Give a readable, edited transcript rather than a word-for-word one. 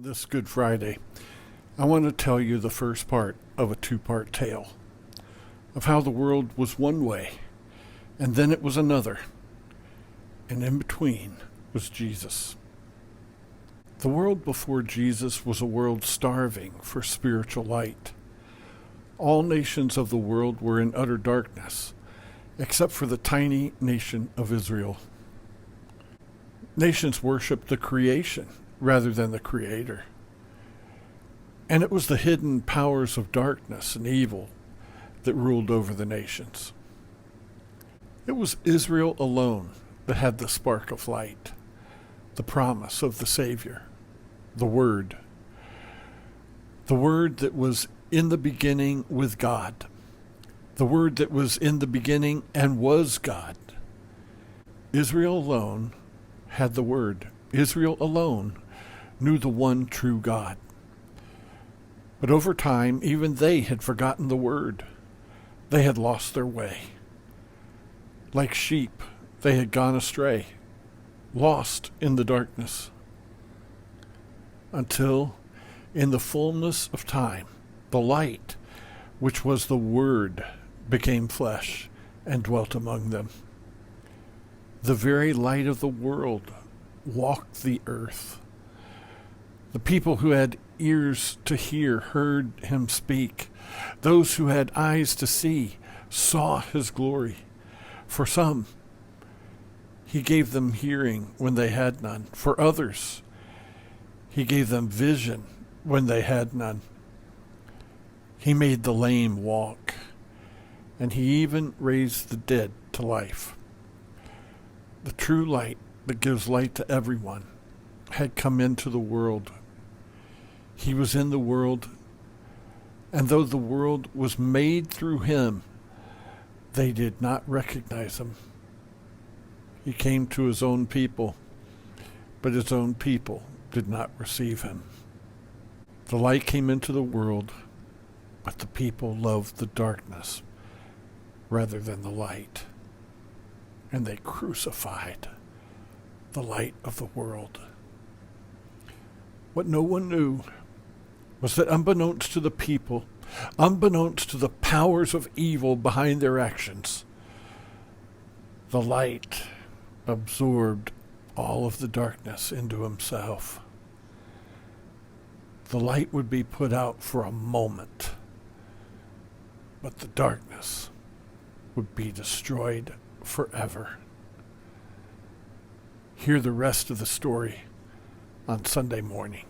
This Good Friday, I want to tell you the first part of a two-part tale of how the world was one way, and then it was another, and in between was Jesus. The world before Jesus was a world starving for spiritual light. All nations of the world were in utter darkness, except for the tiny nation of Israel. Nations worshiped the creation rather than the Creator. And it was the hidden powers of darkness and evil that ruled over the nations. It was Israel alone that had the spark of light, the promise of the Savior, the Word that was in the beginning with God, the Word that was in the beginning and was God. Israel alone had the Word. Israel alone knew the one true God. But over time, even they had forgotten the Word. They had lost their way. Like sheep, they had gone astray, lost in the darkness. Until, in the fullness of time, the light, which was the Word, became flesh and dwelt among them. The very light of the world walked the earth. The people who had ears to hear heard him speak. Those who had eyes to see saw his glory. For some, he gave them hearing when they had none. For others, he gave them vision when they had none. He made the lame walk, and he even raised the dead to life. The true light that gives light to everyone had come into the world. He was in the world, and though the world was made through him, they did not recognize him. He came to his own people, but his own people did not receive him. The light came into the world, but the people loved the darkness rather than the light, and they crucified the light of the world. What no one knew was that unbeknownst to the people, unbeknownst to the powers of evil behind their actions, the light absorbed all of the darkness into himself. The light would be put out for a moment, but the darkness would be destroyed forever. Hear the rest of the story on Sunday morning.